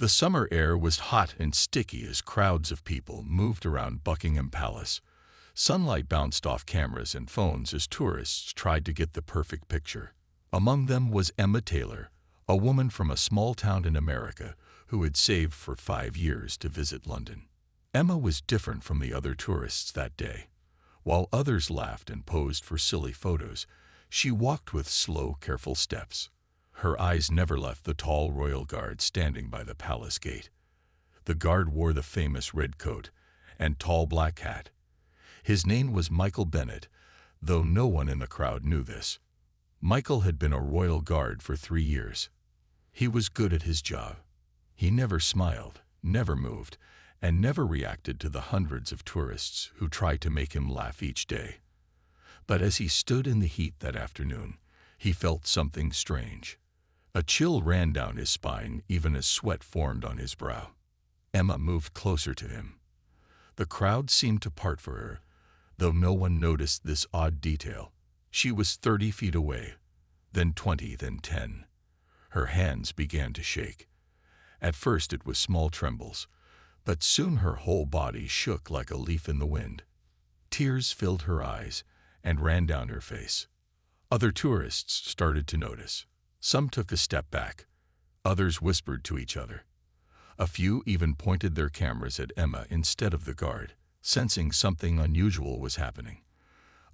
The summer air was hot and sticky as crowds of people moved around Buckingham Palace. Sunlight bounced off cameras and phones as tourists tried to get the perfect picture. Among them was Emma Taylor, a woman from a small town in America who had saved for 5 years to visit London. Emma was different from the other tourists that day. While others laughed and posed for silly photos, she walked with slow, careful steps. Her eyes never left the tall royal guard standing by the palace gate. The guard wore the famous red coat and tall black hat. His name was Michael Bennet, though no one in the crowd knew this. Michael had been a royal guard for 3 years. He was good at his job. He never smiled, never moved, and never reacted to the hundreds of tourists who tried to make him laugh each day. But as he stood in the heat that afternoon, he felt something strange. A chill ran down his spine even as sweat formed on his brow. Emma moved closer to him. The crowd seemed to part for her, though no one noticed this odd detail. She was 30 feet away, then 20, then 10. Her hands began to shake. At first it was small trembles, but soon her whole body shook like a leaf in the wind. Tears filled her eyes and ran down her face. Other tourists started to notice. Some took a step back. Others whispered to each other. A few even pointed their cameras at Emma instead of the guard, sensing something unusual was happening.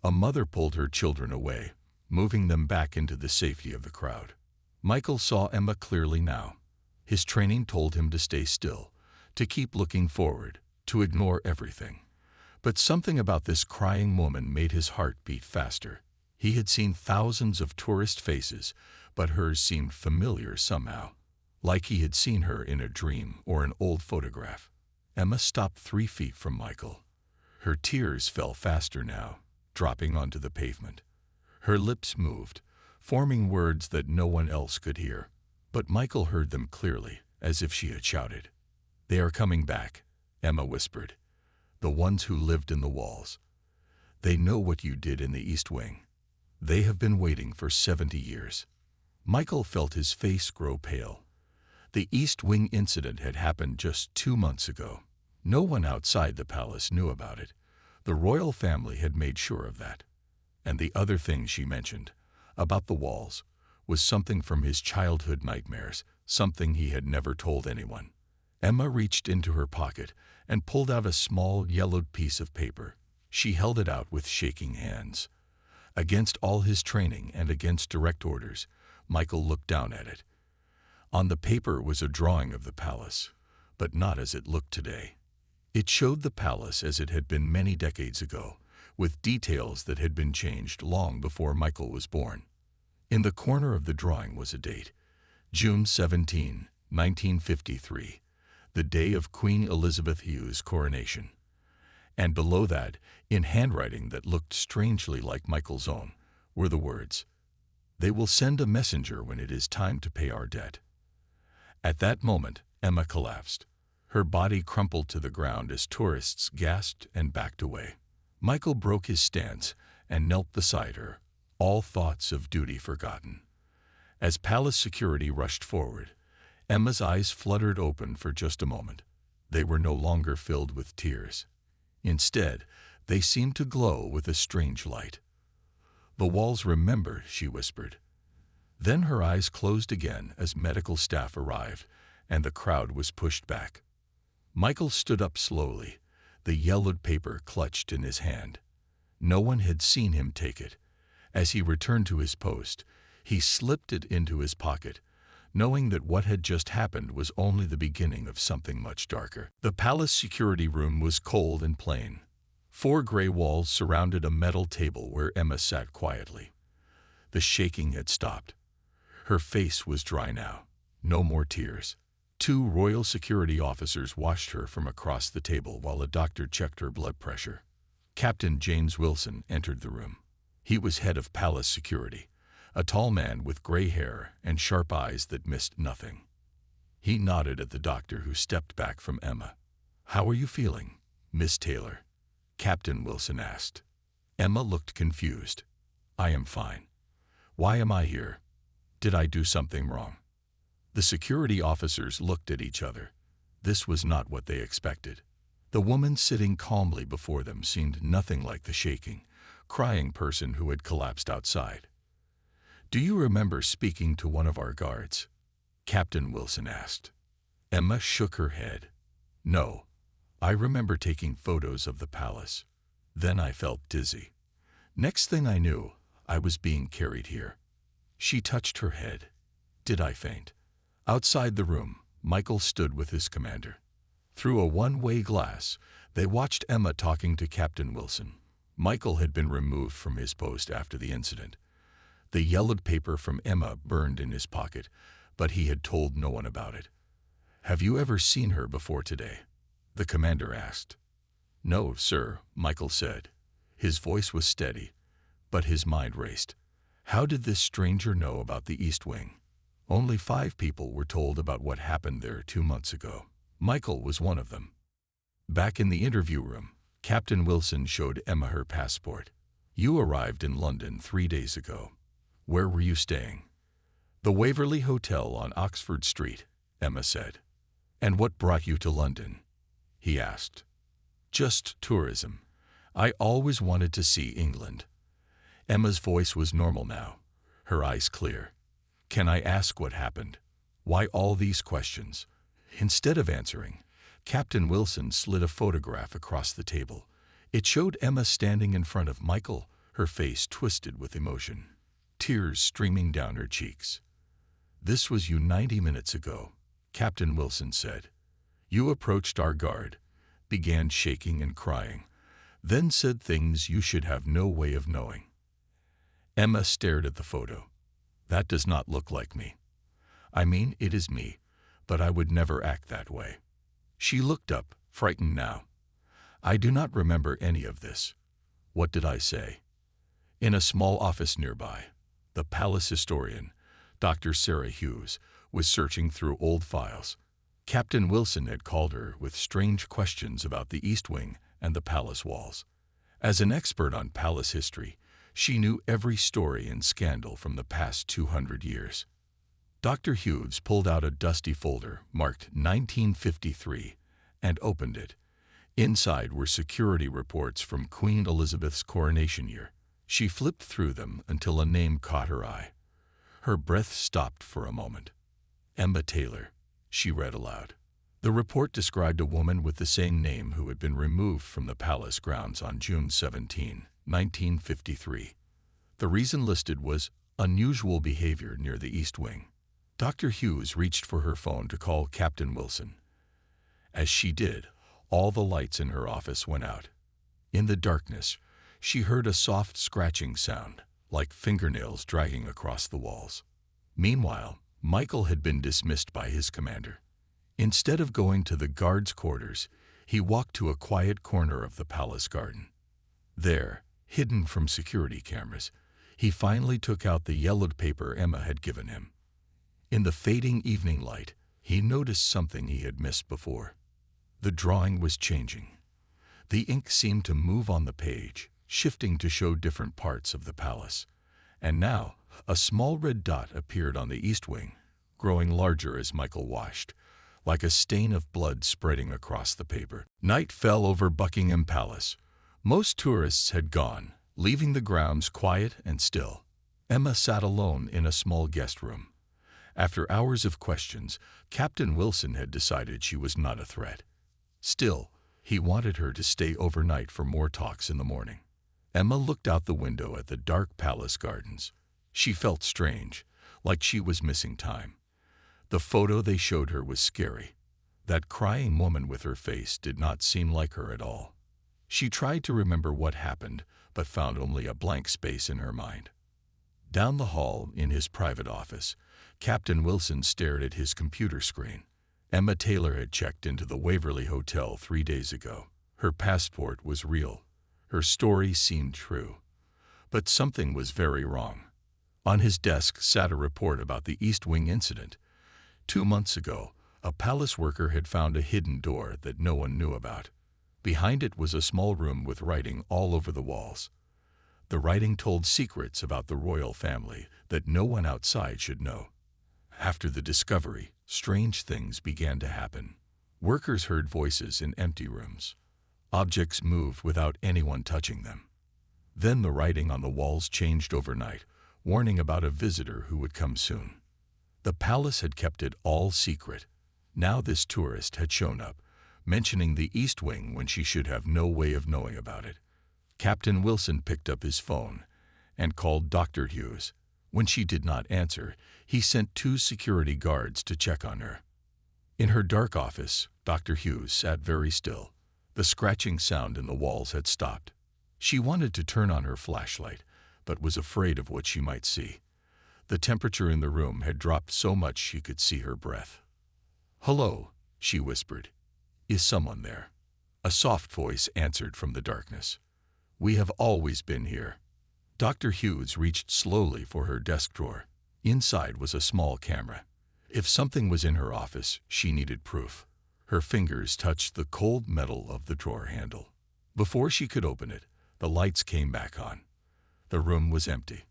A mother pulled her children away, moving them back into the safety of the crowd. Michael saw Emma clearly now. His training told him to stay still, to keep looking forward, to ignore everything. But something about this crying woman made his heart beat faster. He had seen thousands of tourist faces, but hers seemed familiar somehow, like he had seen her in a dream or an old photograph. Emma stopped 3 feet from Michael. Her tears fell faster now, dropping onto the pavement. Her lips moved, forming words that no one else could hear. But Michael heard them clearly, as if she had shouted. "They are coming back," Emma whispered. "The ones who lived in the walls. They know what you did in the East Wing. They have been waiting for 70 years. Michael felt his face grow pale. The East Wing incident had happened just 2 months ago. No one outside the palace knew about it. The royal family had made sure of that. And the other thing she mentioned, about the walls, was something from his childhood nightmares, something he had never told anyone. Emma reached into her pocket and pulled out a small yellowed piece of paper. She held it out with shaking hands. Against all his training and against direct orders, Michael looked down at it. On the paper was a drawing of the palace, but not as it looked today. It showed the palace as it had been many decades ago, with details that had been changed long before Michael was born. In the corner of the drawing was a date, June 17, 1953, the day of Queen Elizabeth II's coronation. And below that, in handwriting that looked strangely like Michael's own, were the words, "They will send a messenger when it is time to pay our debt." At that moment, Emma collapsed. Her body crumpled to the ground as tourists gasped and backed away. Michael broke his stance and knelt beside her, all thoughts of duty forgotten. As palace security rushed forward, Emma's eyes fluttered open for just a moment. They were no longer filled with tears. Instead, they seemed to glow with a strange light. "The walls remember," she whispered. Then her eyes closed again as medical staff arrived, and the crowd was pushed back. Michael stood up slowly, the yellowed paper clutched in his hand. No one had seen him take it. As he returned to his post, he slipped it into his pocket, knowing that what had just happened was only the beginning of something much darker. The palace security room was cold and plain. 4 gray walls surrounded a metal table where Emma sat quietly. The shaking had stopped. Her face was dry now. No more tears. 2 royal security officers watched her from across the table while a doctor checked her blood pressure. Captain James Wilson entered the room. He was head of palace security, a tall man with gray hair and sharp eyes that missed nothing. He nodded at the doctor who stepped back from Emma. "How are you feeling, Miss Taylor?" Captain Wilson asked. Emma looked confused. "I am fine. Why am I here? Did I do something wrong?" The security officers looked at each other. This was not what they expected. The woman sitting calmly before them seemed nothing like the shaking, crying person who had collapsed outside. "Do you remember speaking to one of our guards?" Captain Wilson asked. Emma shook her head. "No. I remember taking photos of the palace. Then I felt dizzy. Next thing I knew, I was being carried here." She touched her head. "Did I faint?" Outside the room, Michael stood with his commander. Through a one-way glass, they watched Emma talking to Captain Wilson. Michael had been removed from his post after the incident. The yellowed paper from Emma burned in his pocket, but he had told no one about it. "Have you ever seen her before today?" the commander asked. "No, sir," Michael said. His voice was steady, but his mind raced. How did this stranger know about the East Wing? Only 5 people were told about what happened there 2 months ago. Michael was one of them. Back in the interview room, Captain Wilson showed Emma her passport. "You arrived in London 3 days ago. Where were you staying?" "The Waverley Hotel on Oxford Street," Emma said. "And what brought you to London?" he asked. "Just tourism. I always wanted to see England." Emma's voice was normal now, her eyes clear. "Can I ask what happened? Why all these questions?" Instead of answering, Captain Wilson slid a photograph across the table. It showed Emma standing in front of Michael, her face twisted with emotion, tears streaming down her cheeks. "This was you 90 minutes ago," Captain Wilson said. "You approached our guard, began shaking and crying, then said things you should have no way of knowing." Emma stared at the photo. "That does not look like me. I mean, it is me, but I would never act that way." She looked up, frightened now. "I do not remember any of this. What did I say?" In a small office nearby, the palace historian, Dr. Sarah Hughes, was searching through old files. Captain Wilson had called her with strange questions about the East Wing and the palace walls. As an expert on palace history, she knew every story and scandal from the past 200 years. Dr. Hughes pulled out a dusty folder marked 1953 and opened it. Inside were security reports from Queen Elizabeth's coronation year. She flipped through them until a name caught her eye. Her breath stopped for a moment. "Emma Taylor," she read aloud. The report described a woman with the same name who had been removed from the palace grounds on June 17, 1953. The reason listed was unusual behavior near the East Wing. Dr. Hughes reached for her phone to call Captain Wilson. As she did, all the lights in her office went out. In the darkness, she heard a soft scratching sound, like fingernails dragging across the walls. Meanwhile, Michael had been dismissed by his commander. Instead of going to the guards' quarters, he walked to a quiet corner of the palace garden. There, hidden from security cameras, he finally took out the yellowed paper Emma had given him. In the fading evening light, he noticed something he had missed before. The drawing was changing. The ink seemed to move on the page, shifting to show different parts of the palace. And now, a small red dot appeared on the East Wing, growing larger as Michael watched, like a stain of blood spreading across the paper. Night fell over Buckingham Palace. Most tourists had gone, leaving the grounds quiet and still. Emma sat alone in a small guest room. After hours of questions, Captain Wilson had decided she was not a threat. Still, he wanted her to stay overnight for more talks in the morning. Emma looked out the window at the dark palace gardens. She felt strange, like she was missing time. The photo they showed her was scary. That crying woman with her face did not seem like her at all. She tried to remember what happened, but found only a blank space in her mind. Down the hall, in his private office, Captain Wilson stared at his computer screen. Emma Taylor had checked into the Waverley Hotel 3 days ago. Her passport was real. Her story seemed true. But something was very wrong. On his desk sat a report about the East Wing incident. 2 months ago, a palace worker had found a hidden door that no one knew about. Behind it was a small room with writing all over the walls. The writing told secrets about the royal family that no one outside should know. After the discovery, strange things began to happen. Workers heard voices in empty rooms. Objects moved without anyone touching them. Then the writing on the walls changed overnight, warning about a visitor who would come soon. The palace had kept it all secret. Now this tourist had shown up, mentioning the East Wing when she should have no way of knowing about it. Captain Wilson picked up his phone and called Dr. Hughes. When she did not answer, he sent 2 security guards to check on her. In her dark office, Dr. Hughes sat very still. The scratching sound in the walls had stopped. She wanted to turn on her flashlight, but was afraid of what she might see. The temperature in the room had dropped so much she could see her breath. "Hello," she whispered. "Is someone there?" A soft voice answered from the darkness. "We have always been here." Dr. Hughes reached slowly for her desk drawer. Inside was a small camera. If something was in her office, she needed proof. Her fingers touched the cold metal of the drawer handle. Before she could open it, the lights came back on. The room was empty.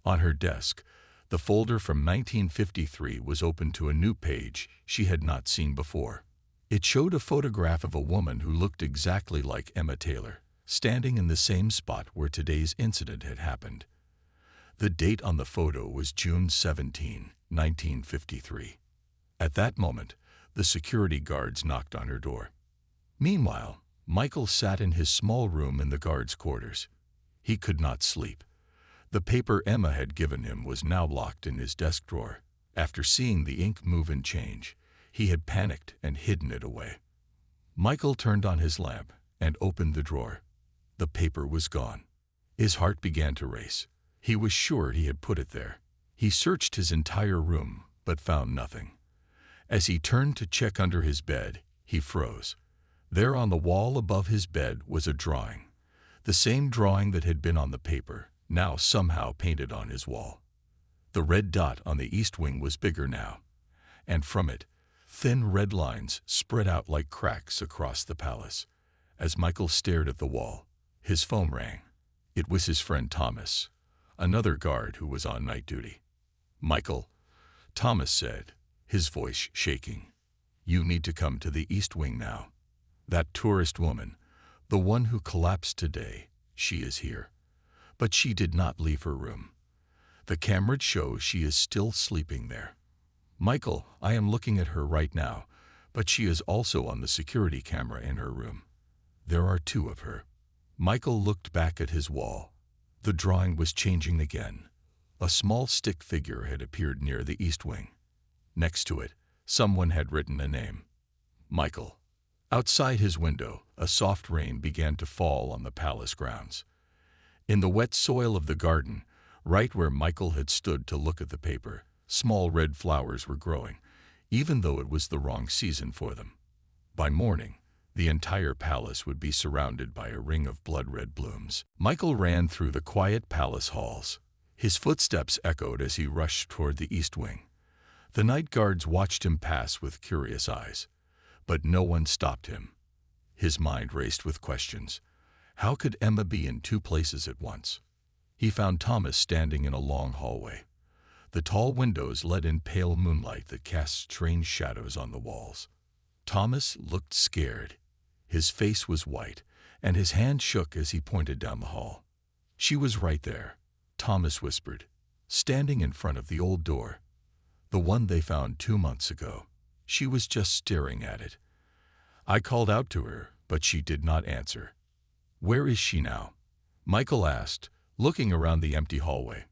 On her desk, the folder from 1953 was open to a new page she had not seen before. It showed a photograph of a woman who looked exactly like Emma Taylor, standing in the same spot where today's incident had happened. The date on the photo was June 17, 1953. At that moment, the security guards knocked on her door. Meanwhile, Michael sat in his small room in the guards' quarters. He could not sleep. The paper Emma had given him was now locked in his desk drawer. After seeing the ink move and change, he had panicked and hidden it away. Michael turned on his lamp and opened the drawer. The paper was gone. His heart began to race. He was sure he had put it there. He searched his entire room, but found nothing. As he turned to check under his bed, he froze. There on the wall above his bed was a drawing. The same drawing that had been on the paper, now somehow painted on his wall. The red dot on the East Wing was bigger now, and from it, thin red lines spread out like cracks across the palace. As Michael stared at the wall, his phone rang. It was his friend Thomas, another guard who was on night duty. "Michael," Thomas said, his voice shaking, "you need to come to the East Wing now. That tourist woman, the one who collapsed today, she is here. But she did not leave her room. The cameras show she is still sleeping there. Michael, I am looking at her right now, but she is also on the security camera in her room. There are 2 of her." Michael looked back at his wall. The drawing was changing again. A small stick figure had appeared near the East Wing. Next to it, someone had written a name. Michael. Outside his window, a soft rain began to fall on the palace grounds. In the wet soil of the garden, right where Michael had stood to look at the paper, small red flowers were growing, even though it was the wrong season for them. By morning, the entire palace would be surrounded by a ring of blood-red blooms. Michael ran through the quiet palace halls. His footsteps echoed as he rushed toward the East Wing. The night guards watched him pass with curious eyes, but no one stopped him. His mind raced with questions. How could Emma be in 2 places at once? He found Thomas standing in a long hallway. The tall windows let in pale moonlight that cast strange shadows on the walls. Thomas looked scared. His face was white, and his hand shook as he pointed down the hall. "She was right there," Thomas whispered, "standing in front of the old door. The one they found 2 months ago. She was just staring at it. I called out to her, but she did not answer." "Where is she now?" Michael asked, looking around the empty hallway.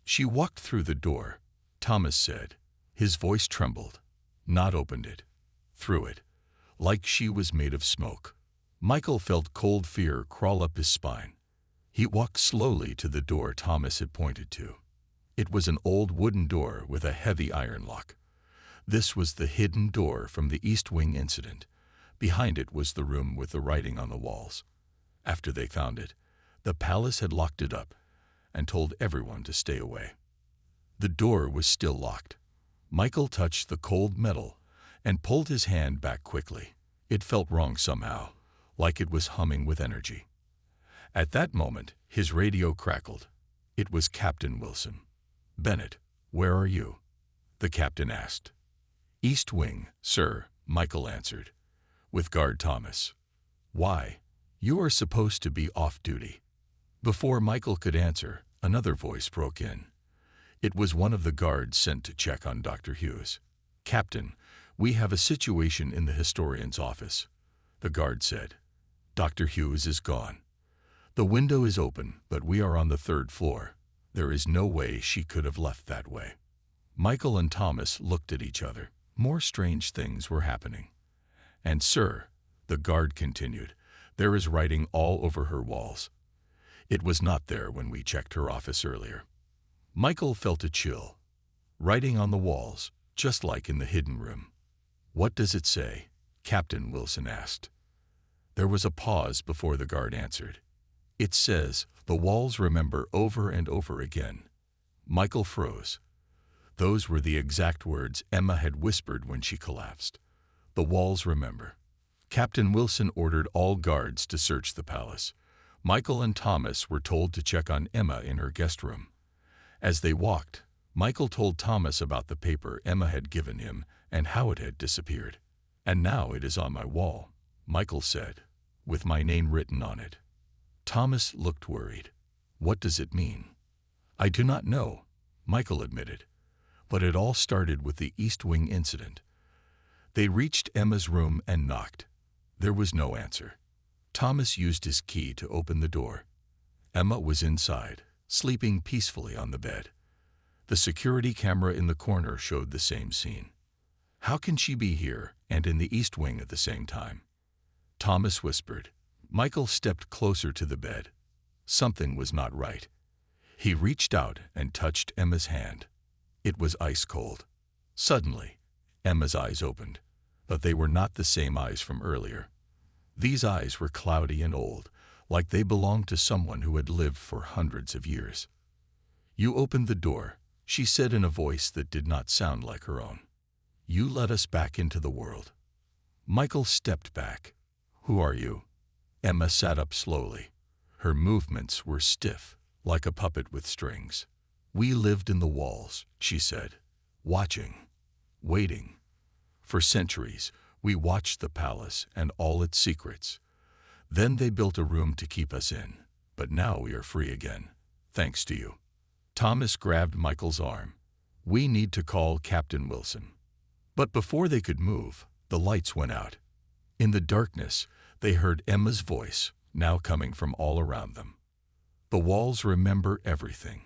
"She walked through the door," Thomas said. His voice trembled. "Not opened it. Through it. Like she was made of smoke." Michael felt cold fear crawl up his spine. He walked slowly to the door Thomas had pointed to. It was an old wooden door with a heavy iron lock. This was the hidden door from the East Wing incident. Behind it was the room with the writing on the walls. After they found it, the palace had locked it up and told everyone to stay away. The door was still locked. Michael touched the cold metal and pulled his hand back quickly. It felt wrong somehow, like it was humming with energy. At that moment, his radio crackled. It was Captain Wilson. "Bennett, where are you?" the captain asked. East Wing, sir, Michael answered, with guard Thomas. Why? You are supposed to be off duty. Before Michael could answer, another voice broke in. It was one of the guards sent to check on Dr. Hughes. Captain, we have a situation in the historian's office, the guard said. Dr. Hughes is gone. The window is open, but we are on the 3rd floor. There is no way she could have left that way. Michael and Thomas looked at each other. More strange things were happening. And sir, the guard continued, there is writing all over her walls. It was not there when we checked her office earlier. Michael felt a chill. Writing on the walls, just like in the hidden room. What does it say? Captain Wilson asked. There was a pause before the guard answered. It says, the walls remember over and over again. Michael froze. Those were the exact words Emma had whispered when she collapsed. The walls remember. Captain Wilson ordered all guards to search the palace. Michael and Thomas were told to check on Emma in her guest room. As they walked, Michael told Thomas about the paper Emma had given him and how it had disappeared. And now it is on my wall, Michael said, with my name written on it. Thomas looked worried. What does it mean? I do not know, Michael admitted. But it all started with the East Wing incident. They reached Emma's room and knocked. There was no answer. Thomas used his key to open the door. Emma was inside, sleeping peacefully on the bed. The security camera in the corner showed the same scene. How can she be here and in the East Wing at the same time? Thomas whispered. Michael stepped closer to the bed. Something was not right. He reached out and touched Emma's hand. It was ice cold. Suddenly, Emma's eyes opened, but they were not the same eyes from earlier. These eyes were cloudy and old, like they belonged to someone who had lived for hundreds of years. You opened the door, she said in a voice that did not sound like her own. You let us back into the world. Michael stepped back. Who are you? Emma sat up slowly. Her movements were stiff, like a puppet with strings. We lived in the walls, she said, watching, waiting. For centuries, we watched the palace and all its secrets. Then they built a room to keep us in, but now we are free again, thanks to you. Thomas grabbed Michael's arm. We need to call Captain Wilson. But before they could move, the lights went out. In the darkness, they heard Emma's voice, now coming from all around them. The walls remember everything.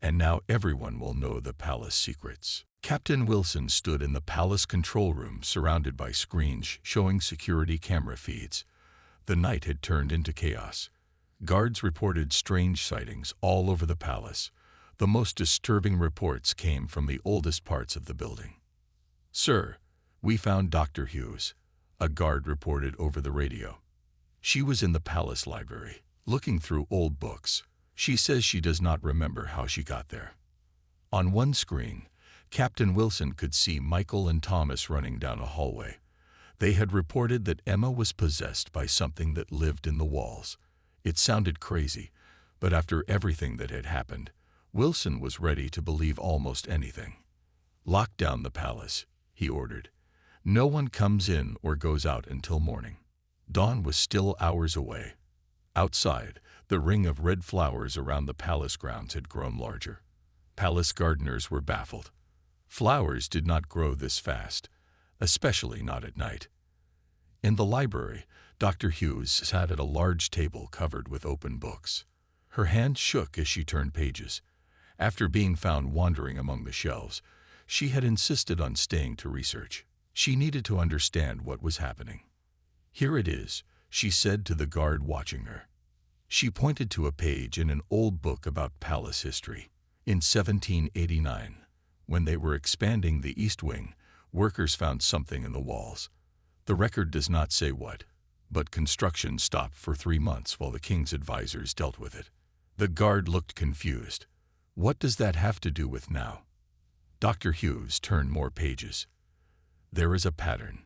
And now everyone will know the palace secrets. Captain Wilson stood in the palace control room surrounded by screens showing security camera feeds. The night had turned into chaos. Guards reported strange sightings all over the palace. The most disturbing reports came from the oldest parts of the building. Sir, we found Dr. Hughes, a guard reported over the radio. She was in the palace library, looking through old books. She says she does not remember how she got there. On one screen, Captain Wilson could see Michael and Thomas running down a hallway. They had reported that Emma was possessed by something that lived in the walls. It sounded crazy, but after everything that had happened, Wilson was ready to believe almost anything. Lock down the palace, he ordered. No one comes in or goes out until morning. Dawn was still hours away. Outside, the ring of red flowers around the palace grounds had grown larger. Palace gardeners were baffled. Flowers did not grow this fast, especially not at night. In the library, Dr. Hughes sat at a large table covered with open books. Her hand shook as she turned pages. After being found wandering among the shelves, she had insisted on staying to research. She needed to understand what was happening. Here it is, she said to the guard watching her. She pointed to a page in an old book about palace history. In 1789, when they were expanding the East Wing, workers found something in the walls. The record does not say what, but construction stopped for 3 months while the king's advisors dealt with it. The guard looked confused. What does that have to do with now? Dr. Hughes turned more pages. There is a pattern.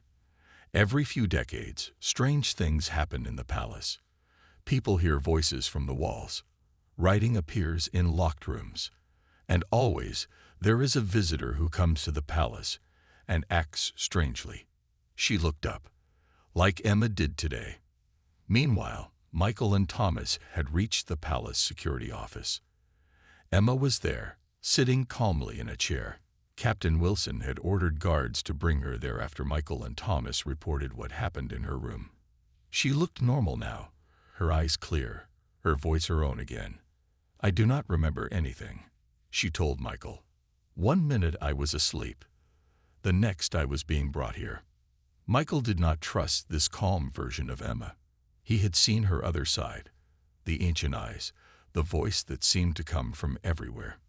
Every few decades, strange things happen in the palace. People hear voices from the walls. Writing appears in locked rooms. And always, There is a visitor who comes to the palace and acts strangely. She looked up, like Emma did today. Meanwhile, Michael and Thomas had reached the palace security office. Emma was there, sitting calmly in a chair. Captain Wilson had ordered guards to bring her there after Michael and Thomas reported what happened in her room. She looked normal now, her eyes clear, her voice her own again. "I do not remember anything," she told Michael. "One minute I was asleep. The next I was being brought here." Michael did not trust this calm version of Emma. He had seen her other side, the ancient eyes, the voice that seemed to come from everywhere.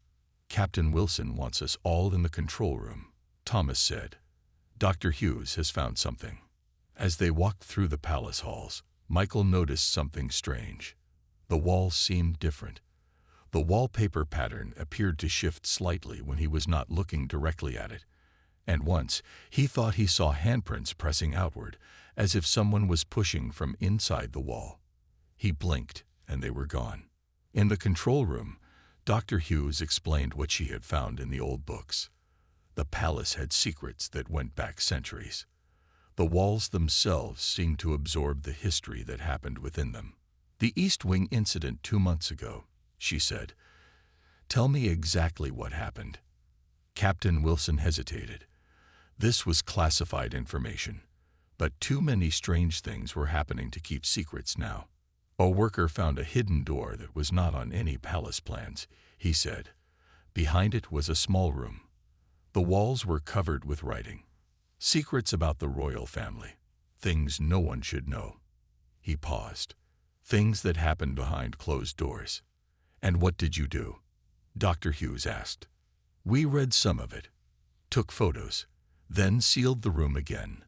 "Captain Wilson wants us all in the control room," Thomas said. "Dr. Hughes has found something." As they walked through the palace halls, Michael noticed something strange. The walls seemed different. The wallpaper pattern appeared to shift slightly when he was not looking directly at it, and once he thought he saw handprints pressing outward, as if someone was pushing from inside the wall. He blinked, and they were gone. In the control room, Dr. Hughes explained what she had found in the old books. The palace had secrets that went back centuries. The walls themselves seemed to absorb the history that happened within them. "The East Wing incident 2 months ago," she said. "Tell me exactly what happened." Captain Wilson hesitated. This was classified information, but too many strange things were happening to keep secrets now. "A worker found a hidden door that was not on any palace plans," he said. Behind it was a small room. The walls were covered with writing. Secrets about the royal family. Things no one should know. He paused. Things that happened behind closed doors. "And what did you do?" Dr. Hughes asked. "We read some of it, took photos, then sealed the room again.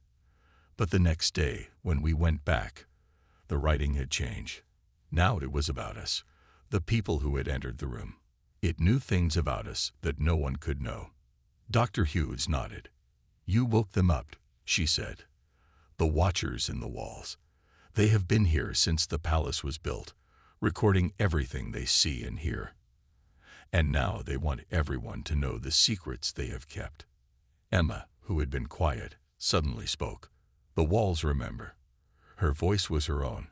But the next day, when we went back, the writing had changed. Now it was about us, the people who had entered the room. It knew things about us that no one could know." Dr. Hughes nodded. "You woke them up," she said. "The watchers in the walls. They have been here since the palace was built, recording everything they see and hear. And now they want everyone to know the secrets they have kept." Emma, who had been quiet, suddenly spoke. "The walls remember." Her voice was her own,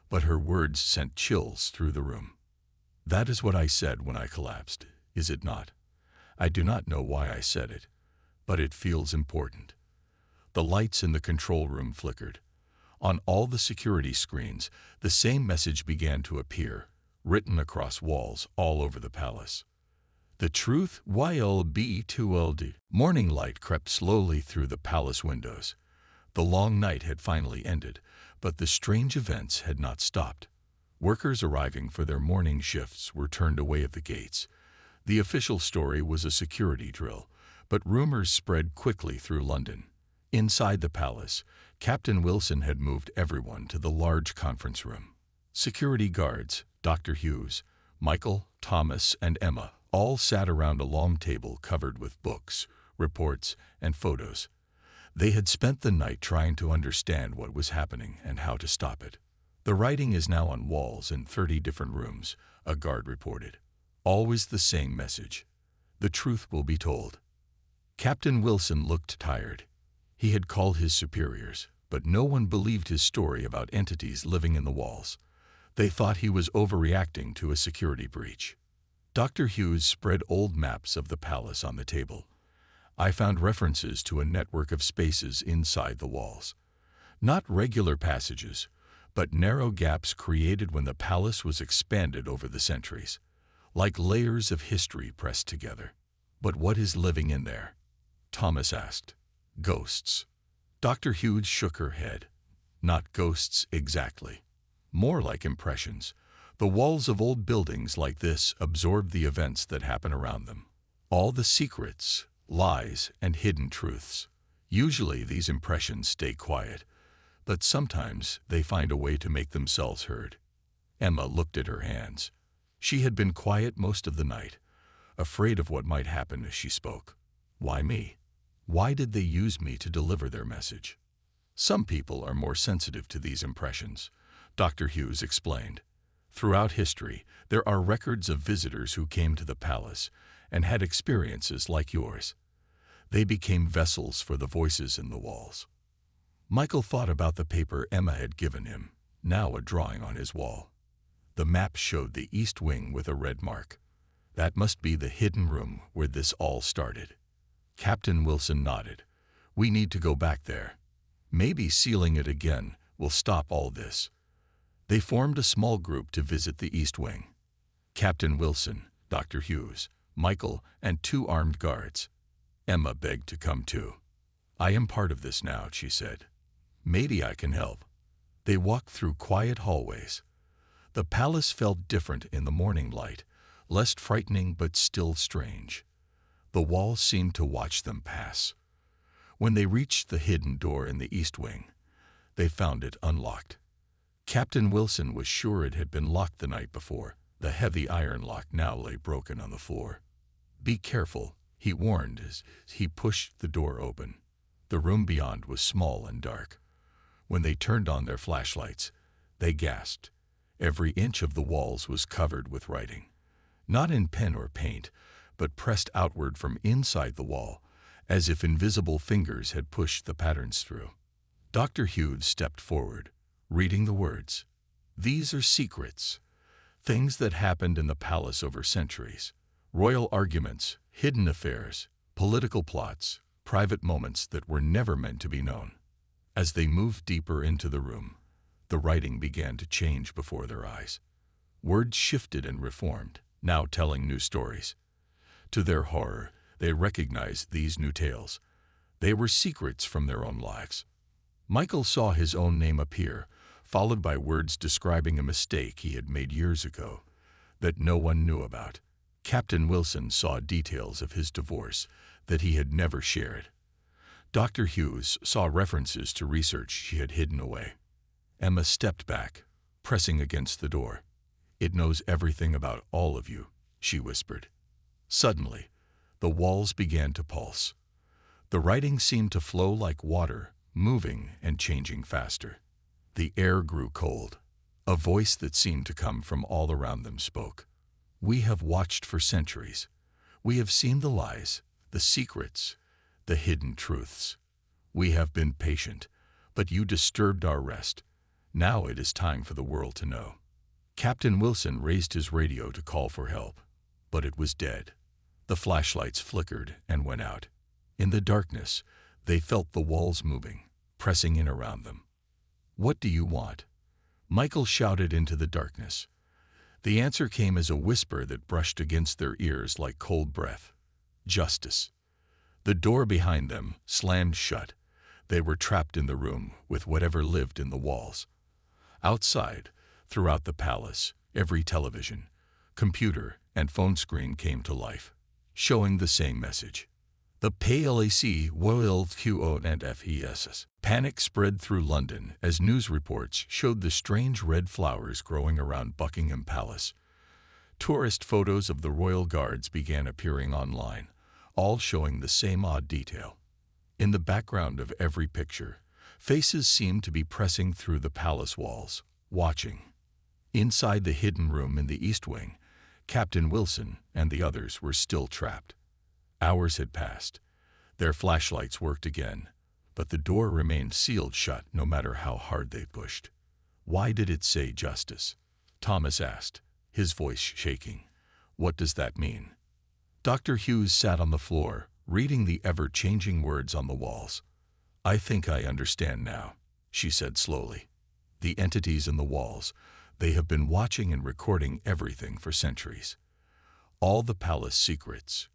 but her words sent chills through the room. "That is what I said when I collapsed, is it not? I do not know why I said it, but it feels important." The lights in the control room flickered. On all the security screens, the same message began to appear, written across walls all over the palace. "The truth YLB2LD." Morning light crept slowly through the palace windows. The long night had finally ended, but the strange events had not stopped. Workers arriving for their morning shifts were turned away at the gates. The official story was a security drill, but rumors spread quickly through London. Inside the palace, Captain Wilson had moved everyone to the large conference room. Security guards, Dr. Hughes, Michael, Thomas, and Emma all sat around a long table covered with books, reports, and photos. They had spent the night trying to understand what was happening and how to stop it. "The writing is now on walls in 30 different rooms," a guard reported. "Always the same message. The truth will be told." Captain Wilson looked tired. He had called his superiors, but no one believed his story about entities living in the walls. They thought he was overreacting to a security breach. Dr. Hughes spread old maps of the palace on the table. "I found references to a network of spaces inside the walls. Not regular passages, but narrow gaps created when the palace was expanded over the centuries, like layers of history pressed together." "But what is living in there?" Thomas asked. "Ghosts." Dr. Hughes shook her head. "Not ghosts exactly. More like impressions. The walls of old buildings like this absorb the events that happen around them. All the secrets, lies, and hidden truths. Usually these impressions stay quiet, but sometimes they find a way to make themselves heard." Emma looked at her hands. She had been quiet most of the night, afraid of what might happen as she spoke. "Why me? Why did they use me to deliver their message?" "Some people are more sensitive to these impressions," Dr. Hughes explained. "Throughout history, there are records of visitors who came to the palace and had experiences like yours. They became vessels for the voices in the walls. Michael thought about the paper Emma had given him, now a drawing on his wall. The map showed the east wing with a red mark. That must be the hidden room where this all started. Captain Wilson nodded. We need to go back there. Maybe sealing it again will stop all this. They formed a small group to visit the east wing. Captain Wilson, Dr. Hughes, Michael, and 2 armed guards. Emma begged to come too. I am part of this now, she said. Maybe I can help. They walked through quiet hallways. The palace felt different in the morning light, less frightening but still strange. The walls seemed to watch them pass. When they reached the hidden door in the east wing, they found it unlocked. Captain Wilson was sure it had been locked the night before. The heavy iron lock now lay broken on the floor. Be careful, he warned as he pushed the door open. The room beyond was small and dark. When they turned on their flashlights, they gasped. Every inch of the walls was covered with writing. Not in pen or paint, but pressed outward from inside the wall, as if invisible fingers had pushed the patterns through. Dr. Hughes stepped forward, reading the words. These are secrets, things that happened in the palace over centuries. Royal arguments, hidden affairs, political plots, private moments that were never meant to be known. As they moved deeper into the room, the writing began to change before their eyes. Words shifted and reformed, now telling new stories. To their horror, they recognized these new tales. They were secrets from their own lives. Michael saw his own name appear, followed by words describing a mistake he had made years ago that no one knew about. Captain Wilson saw details of his divorce that he had never shared. Dr. Hughes saw references to research she had hidden away. Emma stepped back, pressing against the door. It knows everything about all of you, she whispered. Suddenly, the walls began to pulse. The writing seemed to flow like water, moving and changing faster. The air grew cold. A voice that seemed to come from all around them spoke. We have watched for centuries. We have seen the lies, the secrets, the hidden truths. We have been patient, but you disturbed our rest. Now it is time for the world to know. Captain Wilson raised his radio to call for help, but it was dead. The flashlights flickered and went out. In the darkness, they felt the walls moving, pressing in around them. What do you want? Michael shouted into the darkness. The answer came as a whisper that brushed against their ears like cold breath. Justice. The door behind them slammed shut. They were trapped in the room with whatever lived in the walls. Outside, throughout the palace, every television, computer, and phone screen came to life, showing the same message. The PLAC Royal QONFESS. Panic spread through London as news reports showed the strange red flowers growing around Buckingham Palace. Tourist photos of the royal guards began appearing online, all showing the same odd detail. In the background of every picture, faces seemed to be pressing through the palace walls, watching. Inside the hidden room in the East Wing, Captain Wilson and the others were still trapped. Hours had passed. Their flashlights worked again, but the door remained sealed shut no matter how hard they pushed. Why did it say justice? Thomas asked, his voice shaking. What does that mean? Dr. Hughes sat on the floor, reading the ever-changing words on the walls. I think I understand now, she said slowly. The entities in the walls, they have been watching and recording everything for centuries. All the palace secrets,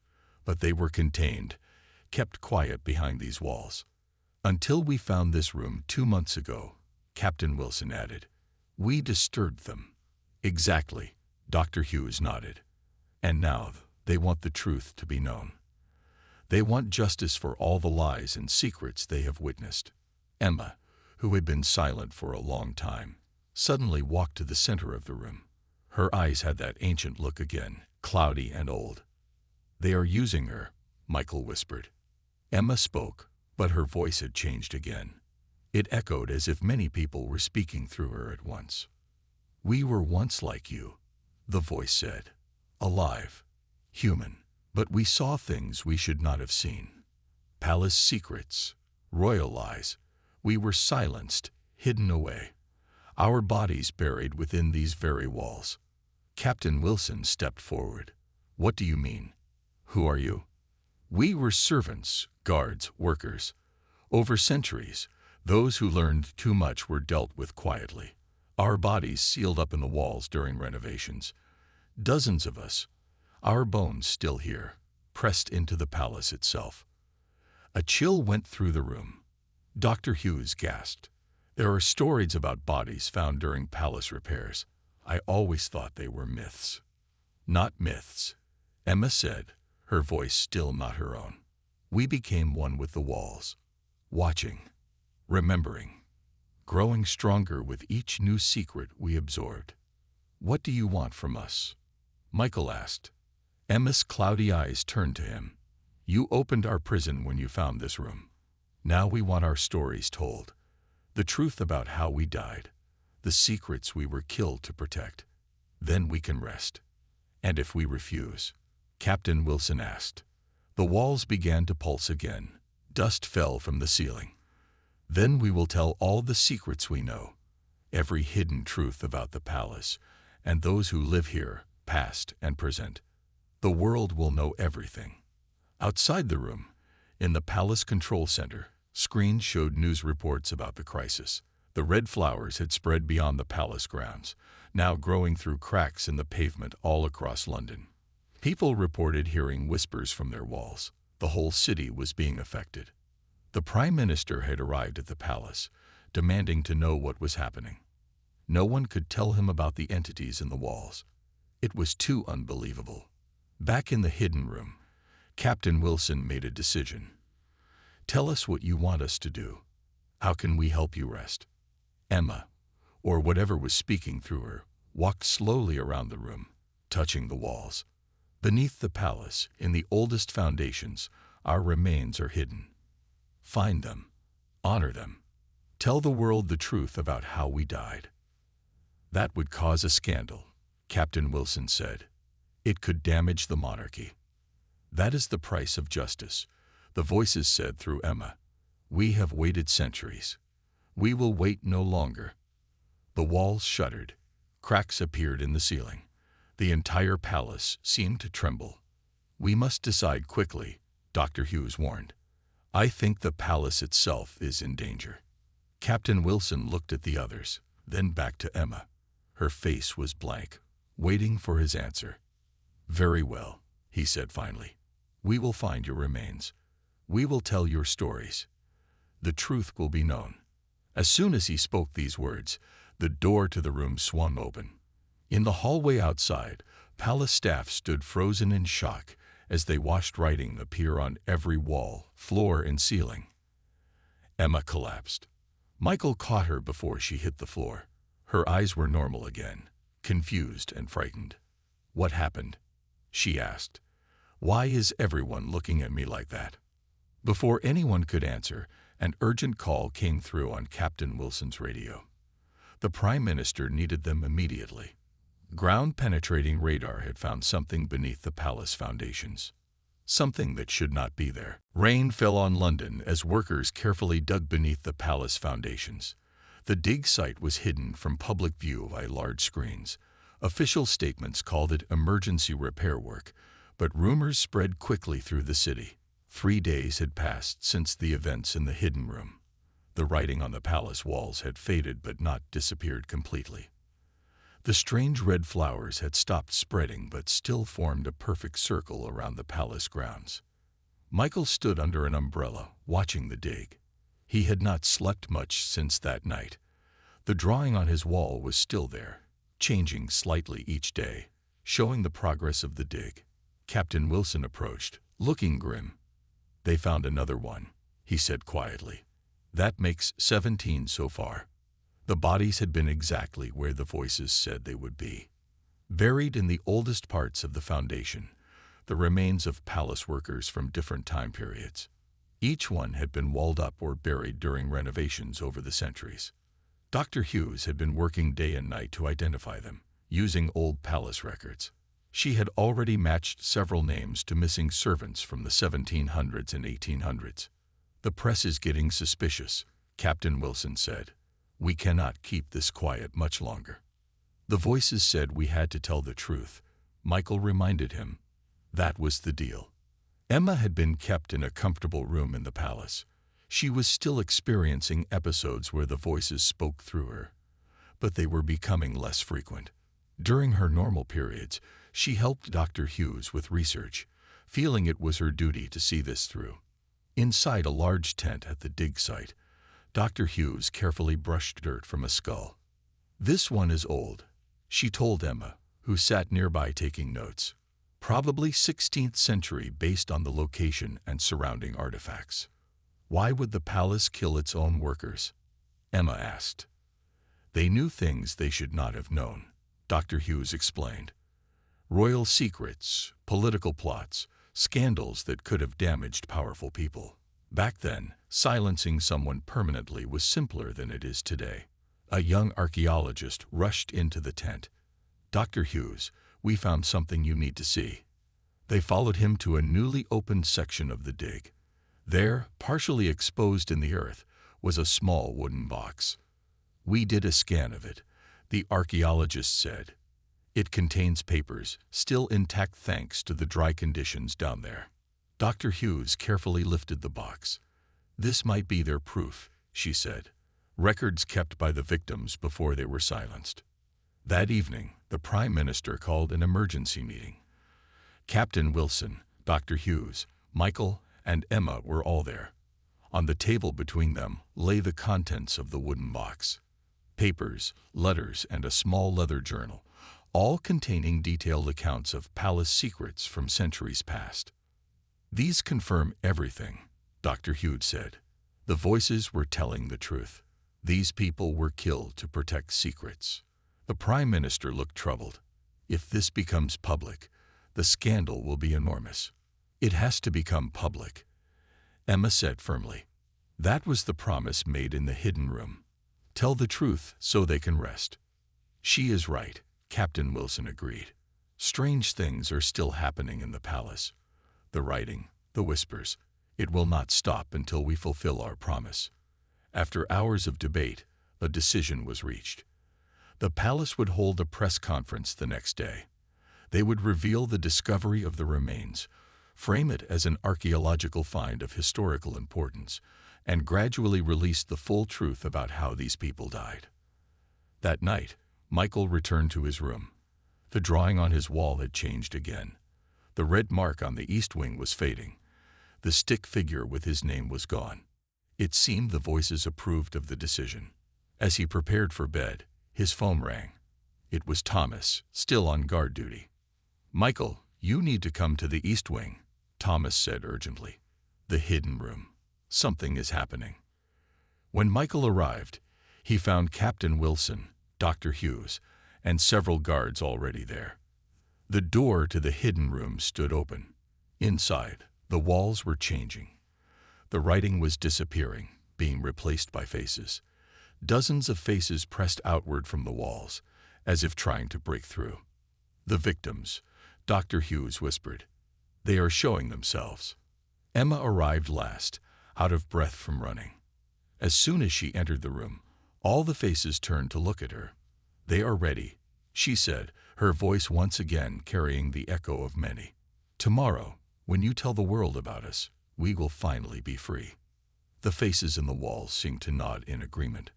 but they were contained, kept quiet behind these walls. Until we found this room 2 months ago, Captain Wilson added. We disturbed them. Exactly, Dr. Hughes nodded. And now they want the truth to be known. They want justice for all the lies and secrets they have witnessed. Emma, who had been silent for a long time, suddenly walked to the center of the room. Her eyes had that ancient look again, cloudy and old. They are using her, Michael whispered. Emma spoke, but her voice had changed again. It echoed as if many people were speaking through her at once. We were once like you, the voice said. Alive, human, But we saw things we should not have seen. Palace secrets, royal lies. We were silenced, hidden away. Our bodies buried within these very walls. Captain Wilson stepped forward. What do you mean? Who are you? We were servants, guards, workers. Over centuries, those who learned too much were dealt with quietly. Our bodies sealed up in the walls during renovations. Dozens of us, our bones still here, pressed into the palace itself. A chill went through the room. Dr. Hughes gasped. There are stories about bodies found during palace repairs. I always thought they were myths. Not myths, Emma said, her voice still not her own. We became one with the walls, watching, remembering, growing stronger with each new secret we absorbed. What do you want from us? Michael asked. Emma's cloudy eyes turned to him. You opened our prison when you found this room. Now we want our stories told. The truth about how we died. The secrets we were killed to protect. Then we can rest. And if we refuse? Captain Wilson asked. The walls began to pulse again. Dust fell from the ceiling. Then we will tell all the secrets we know. Every hidden truth about the palace and those who live here, past and present. The world will know everything. Outside the room, in the palace control center, screens showed news reports about the crisis. The red flowers had spread beyond the palace grounds, now growing through cracks in the pavement all across London. People reported hearing whispers from their walls. The whole city was being affected. The Prime Minister had arrived at the palace, demanding to know what was happening. No one could tell him about the entities in the walls. It was too unbelievable. Back in the hidden room, Captain Wilson made a decision. Tell us what you want us to do. How can we help you rest? Emma, or whatever was speaking through her, walked slowly around the room, touching the walls. Beneath the palace, in the oldest foundations, our remains are hidden. Find them, honor them, tell the world the truth about how we died. That would cause a scandal, Captain Wilson said. It could damage the monarchy. That is the price of justice, the voices said through Emma. We have waited centuries. We will wait no longer. The walls shuddered. Cracks appeared in the ceiling. The entire palace seemed to tremble. We must decide quickly, Dr. Hughes warned. I think the palace itself is in danger. Captain Wilson looked at the others, then back to Emma. Her face was blank, waiting for his answer. Very well, he said finally. We will find your remains. We will tell your stories. The truth will be known. As soon as he spoke these words, the door to the room swung open. In the hallway outside, palace staff stood frozen in shock as they watched writing appear on every wall, floor, and ceiling. Emma collapsed. Michael caught her before she hit the floor. Her eyes were normal again, confused and frightened. What happened? She asked. Why is everyone looking at me like that? Before anyone could answer, an urgent call came through on Captain Wilson's radio. The Prime Minister needed them immediately. Ground-penetrating radar had found something beneath the palace foundations. Something that should not be there. Rain fell on London as workers carefully dug beneath the palace foundations. The dig site was hidden from public view by large screens. Official statements called it emergency repair work, but rumors spread quickly through the city. 3 days had passed since the events in the hidden room. The writing on the palace walls had faded but not disappeared completely. The strange red flowers had stopped spreading but still formed a perfect circle around the palace grounds. Michael stood under an umbrella, watching the dig. He had not slept much since that night. The drawing on his wall was still there, changing slightly each day, showing the progress of the dig. Captain Wilson approached, looking grim. They found another one, he said quietly. That makes 17 so far. The bodies had been exactly where the voices said they would be. Buried in the oldest parts of the foundation, the remains of palace workers from different time periods. Each one had been walled up or buried during renovations over the centuries. Dr. Hughes had been working day and night to identify them, using old palace records. She had already matched several names to missing servants from the 1700s and 1800s. "The press is getting suspicious," Captain Wilson said. "We cannot keep this quiet much longer." "The voices said we had to tell the truth," Michael reminded him. That was the deal. Emma had been kept in a comfortable room in the palace. She was still experiencing episodes where the voices spoke through her, but they were becoming less frequent. During her normal periods, she helped Dr. Hughes with research, feeling it was her duty to see this through. Inside a large tent at the dig site, Dr. Hughes carefully brushed dirt from a skull. "This one is old," she told Emma, who sat nearby taking notes. "Probably 16th century based on the location and surrounding artifacts." "Why would the palace kill its own workers?" Emma asked. "They knew things they should not have known," Dr. Hughes explained. "Royal secrets, political plots, scandals that could have damaged powerful people. Back then, silencing someone permanently was simpler than it is today." A young archaeologist rushed into the tent. "Dr. Hughes, we found something you need to see." They followed him to a newly opened section of the dig. There, partially exposed in the earth, was a small wooden box. "We did a scan of it," the archaeologist said. "It contains papers, still intact thanks to the dry conditions down there." Dr. Hughes carefully lifted the box. "This might be their proof," she said. "Records kept by the victims before they were silenced." That evening, the Prime Minister called an emergency meeting. Captain Wilson, Dr. Hughes, Michael, and Emma were all there. On the table between them lay the contents of the wooden box. Papers, letters, and a small leather journal, all containing detailed accounts of palace secrets from centuries past. "These confirm everything," Dr. Hughes said. "The voices were telling the truth. These people were killed to protect secrets." The Prime Minister looked troubled. "If this becomes public, the scandal will be enormous." "It has to become public," Emma said firmly. "That was the promise made in the hidden room. Tell the truth so they can rest." "She is right," Captain Wilson agreed. "Strange things are still happening in the palace. The writing, the whispers. It will not stop until we fulfill our promise." After hours of debate, a decision was reached. The palace would hold a press conference the next day. They would reveal the discovery of the remains, frame it as an archaeological find of historical importance, and gradually release the full truth about how these people died. That night, Michael returned to his room. The drawing on his wall had changed again. The red mark on the east wing was fading. The stick figure with his name was gone. It seemed the voices approved of the decision. As he prepared for bed, his phone rang. It was Thomas, still on guard duty. "Michael, you need to come to the east wing," Thomas said urgently. "The hidden room. Something is happening." When Michael arrived, he found Captain Wilson, Dr. Hughes, and several guards already there. The door to the hidden room stood open. Inside, the walls were changing. The writing was disappearing, being replaced by faces. Dozens of faces pressed outward from the walls, as if trying to break through. "The victims," Dr. Hughes whispered. "They are showing themselves." Emma arrived last, out of breath from running. As soon as she entered the room, all the faces turned to look at her. "They are ready," she said, her voice once again carrying the echo of many. "Tomorrow, when you tell the world about us, we will finally be free." The faces in the walls seemed to nod in agreement.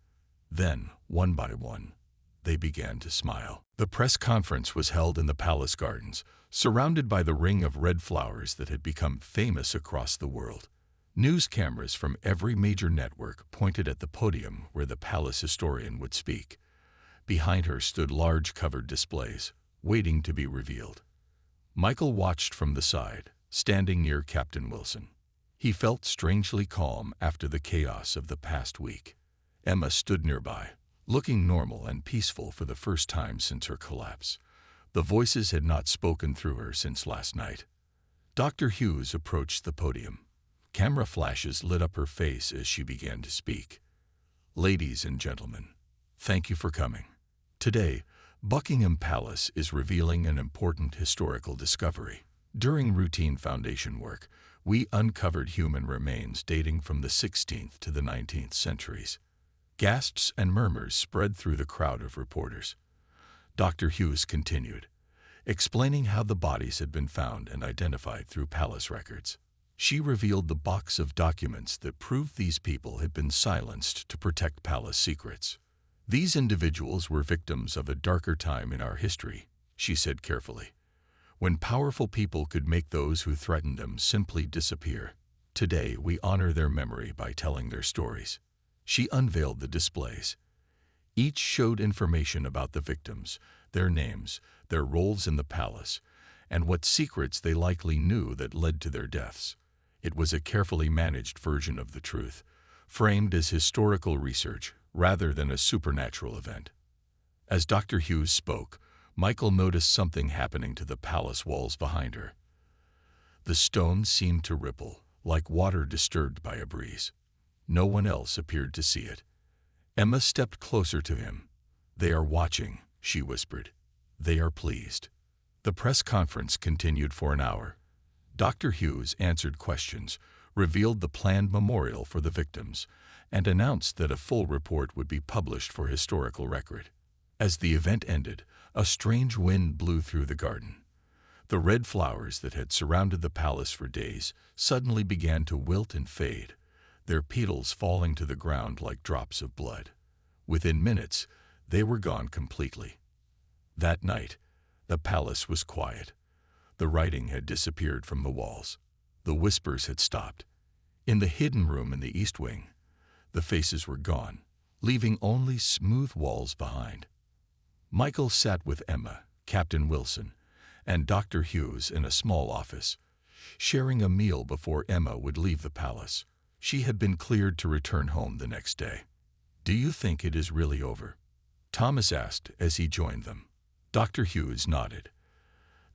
Then, one by one, they began to smile. The press conference was held in the palace gardens, surrounded by the ring of red flowers that had become famous across the world. News cameras from every major network pointed at the podium where the palace historian would speak. Behind her stood large covered displays, waiting to be revealed. Michael watched from the side, standing near Captain Wilson. He felt strangely calm after the chaos of the past week. Emma stood nearby, looking normal and peaceful for the first time since her collapse. The voices had not spoken through her since last night. Dr. Hughes approached the podium. Camera flashes lit up her face as she began to speak. "Ladies and gentlemen, thank you for coming. Today, Buckingham Palace is revealing an important historical discovery. During routine foundation work, we uncovered human remains dating from the 16th to the 19th centuries. Gasps and murmurs spread through the crowd of reporters. Dr. Hughes continued, explaining how the bodies had been found and identified through palace records. She revealed the box of documents that proved these people had been silenced to protect palace secrets. These individuals were victims of a darker time in our history, she said carefully, when powerful people could make those who threatened them simply disappear. Today, we honor their memory by telling their stories. She unveiled the displays. Each showed information about the victims, their names, their roles in the palace, and what secrets they likely knew that led to their deaths. It was a carefully managed version of the truth, framed as historical research rather than a supernatural event. As Dr. Hughes spoke, Michael noticed something happening to the palace walls behind her. The stones seemed to ripple, like water disturbed by a breeze. No one else appeared to see it. Emma stepped closer to him. "They are watching," she whispered. "They are pleased." The press conference continued for an hour. Dr. Hughes answered questions, revealed the planned memorial for the victims, and announced that a full report would be published for historical record. As the event ended, a strange wind blew through the garden. The red flowers that had surrounded the palace for days suddenly began to wilt and fade, their petals falling to the ground like drops of blood. Within minutes, they were gone completely. That night, the palace was quiet. The writing had disappeared from the walls. The whispers had stopped. In the hidden room in the East Wing, the faces were gone, leaving only smooth walls behind. Michael sat with Emma, Captain Wilson, and Dr. Hughes in a small office, sharing a meal before Emma would leave the palace. She had been cleared to return home the next day. "Do you think it is really over?" Thomas asked as he joined them. Dr. Hughes nodded.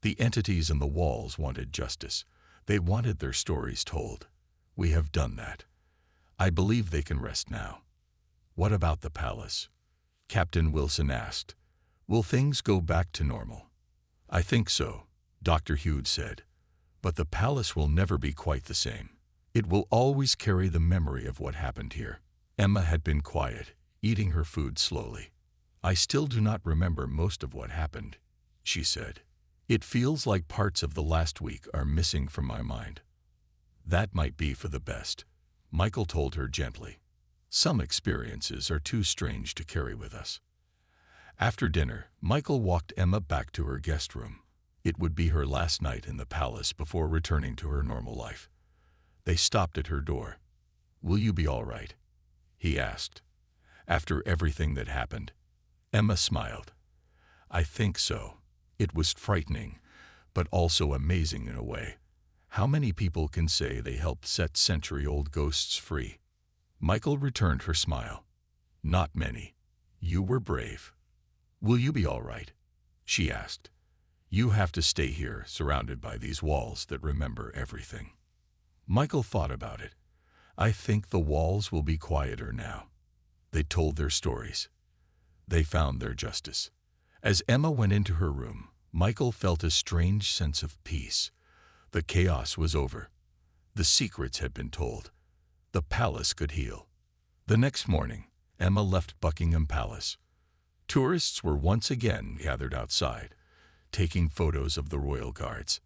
The entities in the walls wanted justice. They wanted their stories told. "We have done that. I believe they can rest now." "What about the palace?" Captain Wilson asked. "Will things go back to normal?" "I think so," Dr. Hughes said. "But the palace will never be quite the same. It will always carry the memory of what happened here." Emma had been quiet, eating her food slowly. "I still do not remember most of what happened," she said. "It feels like parts of the last week are missing from my mind." "That might be for the best," Michael told her gently. "Some experiences are too strange to carry with us." After dinner, Michael walked Emma back to her guest room. It would be her last night in the palace before returning to her normal life. They stopped at her door. "Will you be all right?" he asked. "After everything that happened?" Emma smiled. "I think so. It was frightening, but also amazing in a way. How many people can say they helped set century-old ghosts free?" Michael returned her smile. "Not many. You were brave." "Will you be all right?" she asked. "You have to stay here, surrounded by these walls that remember everything." Michael thought about it. "I think the walls will be quieter now." They told their stories. They found their justice. As Emma went into her room, Michael felt a strange sense of peace. The chaos was over. The secrets had been told. The palace could heal. The next morning, Emma left Buckingham Palace. Tourists were once again gathered outside, taking photos of the royal guards.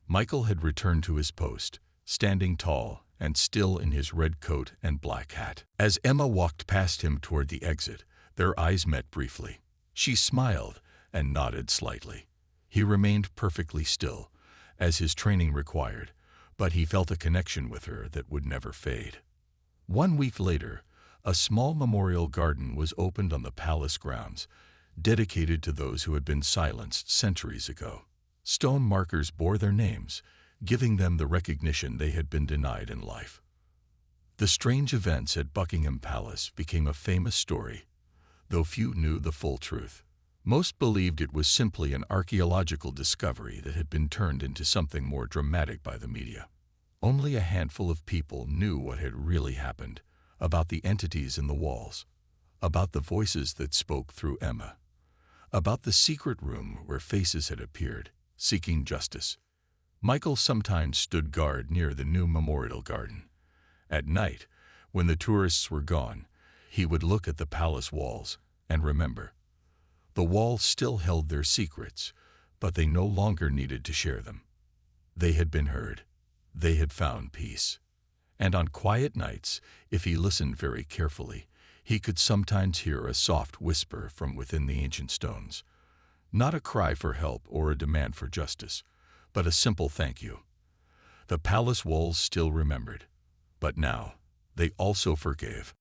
Michael had returned to his post, standing tall and still in his red coat and black hat. As Emma walked past him toward the exit, their eyes met briefly. She smiled and nodded slightly. He remained perfectly still, as his training required, but he felt a connection with her that would never fade. 1 week later, a small memorial garden was opened on the palace grounds, dedicated to those who had been silenced centuries ago. Stone markers bore their names, giving them the recognition they had been denied in life. The strange events at Buckingham Palace became a famous story, though few knew the full truth. Most believed it was simply an archaeological discovery that had been turned into something more dramatic by the media. Only a handful of people knew what had really happened, about the entities in the walls, about the voices that spoke through Emma, about the secret room where faces had appeared, seeking justice. Michael sometimes stood guard near the new memorial garden. At night, when the tourists were gone, he would look at the palace walls and remember. The walls still held their secrets, but they no longer needed to share them. They had been heard. They had found peace. And on quiet nights, if he listened very carefully, he could sometimes hear a soft whisper from within the ancient stones. Not a cry for help or a demand for justice, but a simple thank you. The palace walls still remembered, but now they also forgave.